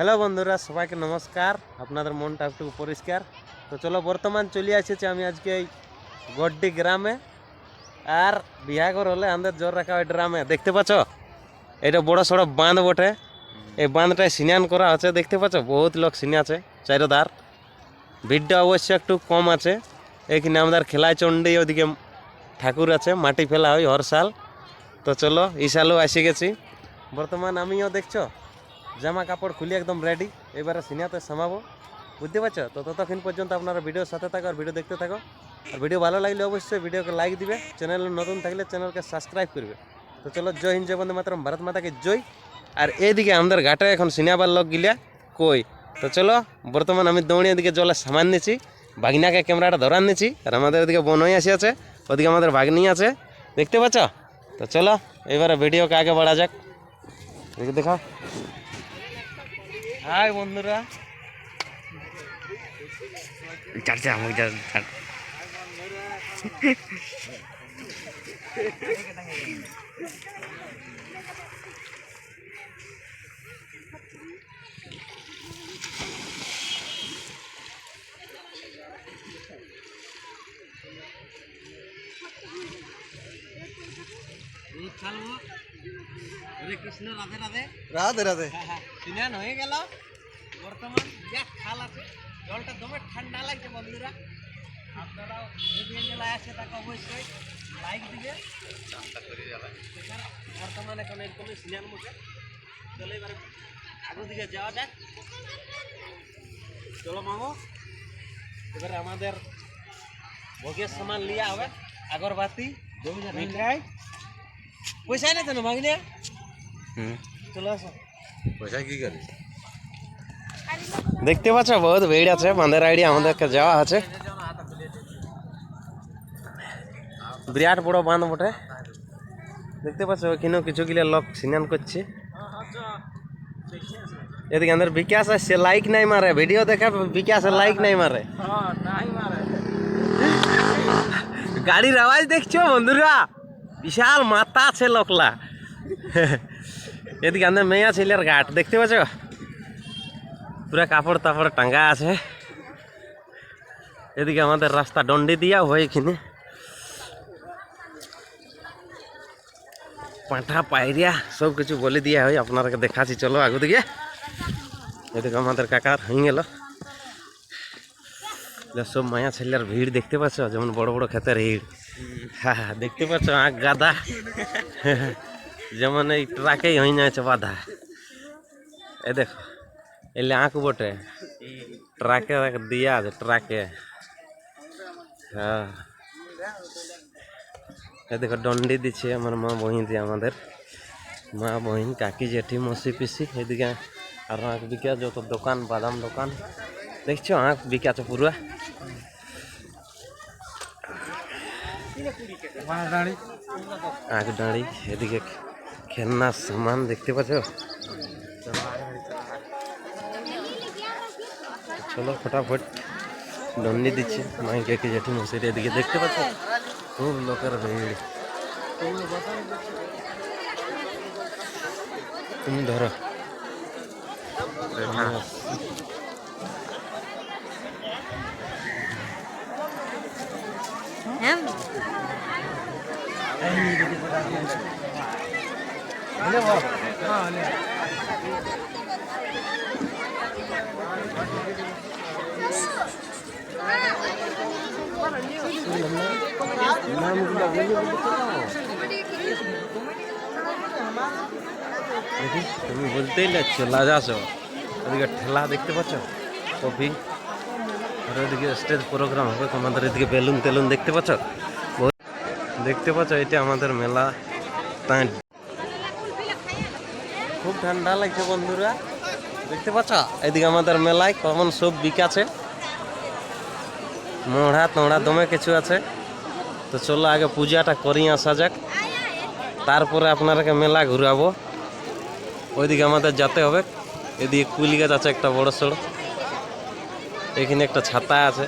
Hello বন্ধুরা, সবাইকে নমস্কার। আপনাদের মনটা একটু পরিষ্কার তো চলো, বর্তমান চলে এসেছি আমি আজকে এই গড্ডি গ্রামে। আর বিহাঘর হলে আমাদের জোর রাখা ওই ড্রামে দেখতে পাচ্ছ, এটা বড় সড়ো বাঁধ বটে। এই বাঁধটায় স্নান করা আছে, দেখতে পাচ্ছ বহুত লোক সিনে আছে চারোধার। ভিড়টা অবশ্য একটু কম আছে। এখানে আমাদের খেলায় চণ্ডী, ওদিকে ঠাকুর আছে, মাটি ফেলা হয় হর সাল। তো চলো, এই সালও এসে গেছি। বর্তমান আমিও দেখছো জামা কাপড় খুলে একদম রেডি, এবারে সিনেমাতে সামাবো, বুঝতে পারছো? তো ততক্ষণ পর্যন্ত আপনারা ভিডিওর সাথে থাকো আর ভিডিও দেখতে থাকো। আর ভিডিও ভালো লাগলে অবশ্যই ভিডিওকে লাইক দিবে, চ্যানেল নতুন থাকলে চ্যানেলকে সাবস্ক্রাইব করবে। তো চলো, জয় হিন্দ, জয় বন্দে মাতরম, ভারত মাতাকে জয়। আর এইদিকে আমাদের ঘাটে এখন সিনেমার লোক গিলা কই। তো চলো, বর্তমান আমি দৌড়িয়ে এদিকে জলে সামান নিচ্ছি, বাগনাকে ক্যামেরাটা ধরান নিচ্ছি। আর আমাদের ওদিকে বনই আসি আছে, ওদিকে আমাদের বাগনি আছে, দেখতে পাচ্ছ? তো চলো এবারে ভিডিওকে আগে বাড়া যাক। দেখে দেখাও। হাই বন্ধুরা, হরে কৃষ্ণ, রাধে রাধে। রাধে রাধে। স্নান হয়ে গেল। বর্তমান যা খাল আছে, জলটা দমে ঠান্ডা লাগছে বন্ধুরা। আপনারাও যদি জেলায় আছে তাকে অবশ্যই লাইক দিবে। বর্তমানে এখন এরকম স্নান মুখে। চলো এবারে আগের দিকে যাওয়া যাক। চলো মামু, এবারে আমাদের ভোগের সামান লিয়া হবে, আগরবাতি, মিঠাই। পয়সা নেই তো মাগিনে। চলো আসো। পয়সা কি করিস? দেখতে পাচ্ছ বহুত ভিড় আছে, বাঁধের আইডিয়া আমাদেরকে যাওয়া আছে। বিরাট বড় বাঁধ বটে, দেখতে পাচ্ছ। ওইখানেও কিছু গিলে লোক স্নান করছে। এদিকে আমাদের বিকাশ আসছে, লাইক নাই মারে। ভিডিও দেখা বিকাশের লাইক নাই মারে। গাড়ির আওয়াজ দেখছো বন্ধুরা, বিশাল মাথা আছে লোকলা। এদিকে আমাদের মেয়া ছেলের ঘাট, দেখতে পাচ্ছ পুরা কাপড় তাপড় টাঙ্গা আছে। এদিকে আমাদের রাস্তা ডন্ডি দিয়া হয়, এখানে পাঁঠা পায়রিয়া সব কিছু বলে দিয়া হয়। আপনাদেরকে দেখাচ্ছি, চলো আগে দিকে। এদিকে আমাদের কাকার হয়ে গেল সব মায়া ছেলের ভিড়, দেখতে পাচ্ছ যেমন বড় বড় ক্ষেতের ভিড়। হ্যাঁ হ্যাঁ, দেখতে পাচ্ছ আঁক গাদা, যেমন এই ট্রাকেই হয়ে যাচ্ছে বাধা। এ দেখো, এলে আঁক বটে, ট্রাকে দিয়া আছে ট্রাকে। হ্যাঁ, এ দেখো ডন্ডি দিচ্ছে আমার মা বহিন দিয়ে, আমাদের মা বহিন কাকি জেঠি মসি পিসি। এদিকে আর আঁক বিকা যত দোকান, বাদাম দোকান দেখছো, আঁক বিকাছে পুরা। আঁক ডাঁড়ি, এদিকে খেলনার সামান দেখতে পাচ্ছ। চলো ফটাফট ডন্ডি দিচ্ছে মাই কাকি জেঠি মসির। এদিকে দেখতে পাচ্ছ খুব লোকের ভিড়। তুমি ধরো। তুমি বলতেই লাগছো লাজাছো। ওদিকে ঠেলা দেখতে পাচ্ছ, কফি। আর ওদিকে স্টেজ প্রোগ্রাম হবে আমাদের। এদিকে বেলুন টেলুন দেখতে পাচ্ছ, দেখতে পাচ্ছ। এটা আমাদের মেলা। খুব ঠান্ডা লাগছে বন্ধুরা, দেখতে পাচ্ছ। এদিকে আমাদের মেলায় কেমন সব বিকাছে, মোড়া তোড়া দমে কিছু আছে। তো চলো আগে পূজাটা করি আসা যাক, তারপরে আপনারাকে মেলা ঘুরাবো। ওইদিকে আমাদের যেতে হবে। এদিকে কুল গাছ আছে একটা বড় সড়ো, এখানে একটা ছাতা আছে।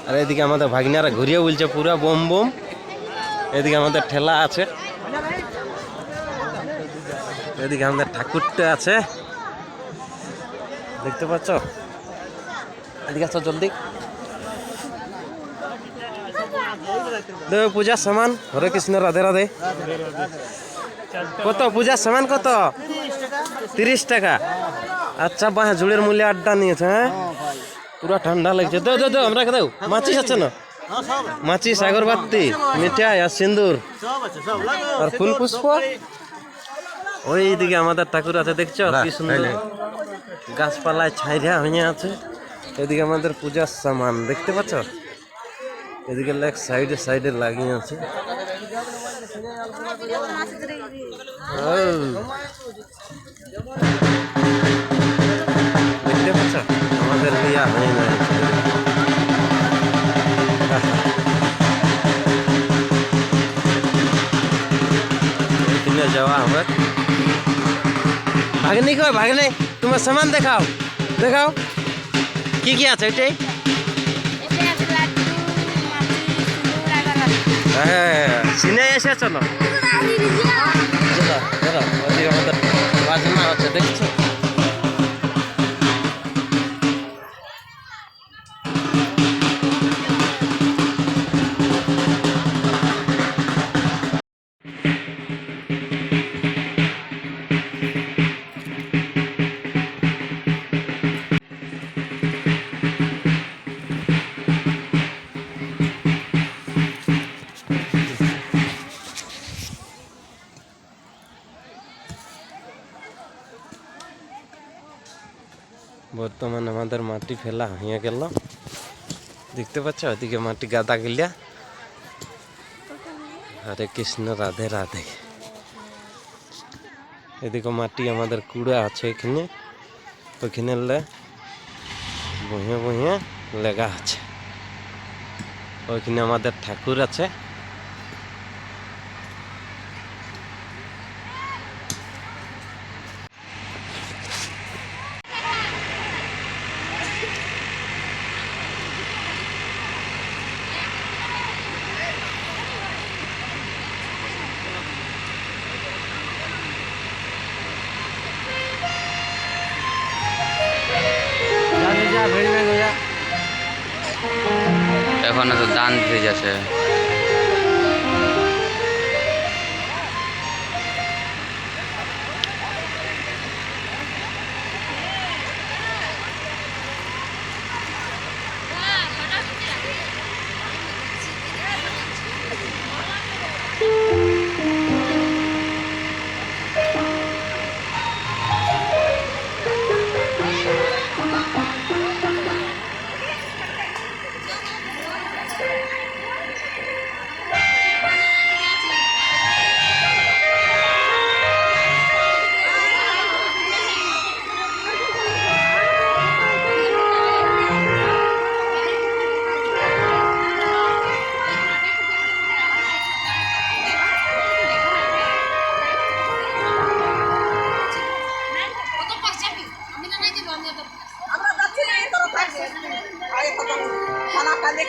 আর এদিকে আমাদের ভাগিনারা ঘুরিয়ে বলছে পুরা বোম বোম। এদিকে আমাদের ঠেলা আছে, এদিকে আমাদের ঠাকুরটা আছে। দেখতে পাচ্ছ? এদিকে আসো জলদি। দেখো পূজার সামান। হরে কৃষ্ণ, রাধে রাধে। কত পূজার সামান কত? 30 টাকা। আচ্ছা বাহ, ঝুড়ের মূল্যে 8টা নিয়েছে। হ্যাঁ পুরা ঠান্ডা লাগছে। দাও দাও দাও, আমরা দাও। মাচিস আছে না? মাচিস, আগরবাতি, মিঠাই আর সিন্দুর আর ফুল পুষ্প। ওইদিকে আমাদের ঠাকুর আছে, দেখছো কি সুন্দর গাছপালায় ছাইরা হয়ে আছে। এদিকে আমাদের পূজার সামান দেখতে পাচ্ছ, এদিকে সাইডে সাইডে লাগিয়ে আছে। দেখতে পাচ্ছ আমাদের বিয়া হয়ে গেছে। যাওয়া আমার ভাগ্নি কই? ভাগ্নি তোমার সামান দেখাও, দেখাও কি কি আছে এটাই। হ্যাঁ সিনে এসেছো না? আমাদের বাজনা হচ্ছে দেখছো। বর্তমান আমাদের মাটি ফেলা হয়ে গেল, দেখতে পাচ্ছ ওদিকে মাটি গাদা গিলিয়া। হরে কৃষ্ণ, রাধে রাধে। এদিকে মাটি আমাদের কুড়া আছে এখানে, ওখানে বহিয়ে বহিয়ে লেগা আছে। ওইখানে আমাদের ঠাকুর আছে। এখন তো দান দিতে যাচ্ছে।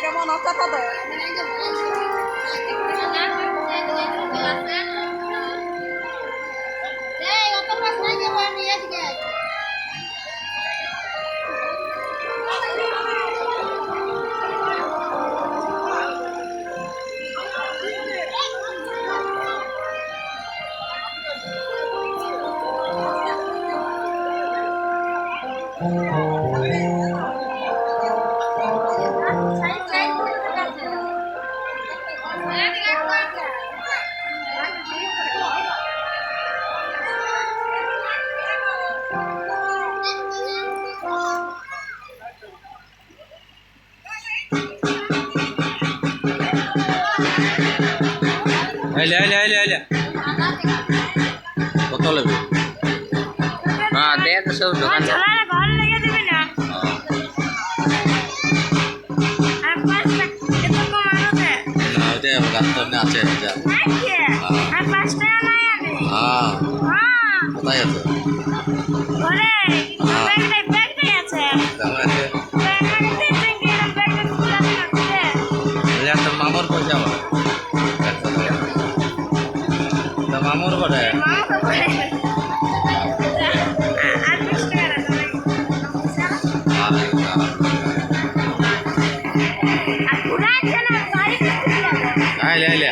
কেমন অবস্থা তো কত লাগবে? হ্যাঁ দেখ সব দোকান ঘর লেগে দেবে না। আর পাঁচ টাকা এত কম আনতে না ওটা গাছ তো আছে এটা। আর 5 টাকা নাই আনে। হ্যাঁ হ্যাঁ কোথায় আছে? ঘরে ব্যাগটাই আছে। তোর মামুর কই যাবো? তোর মামুর ঘরে আর 20 টাকা আইলে আইলে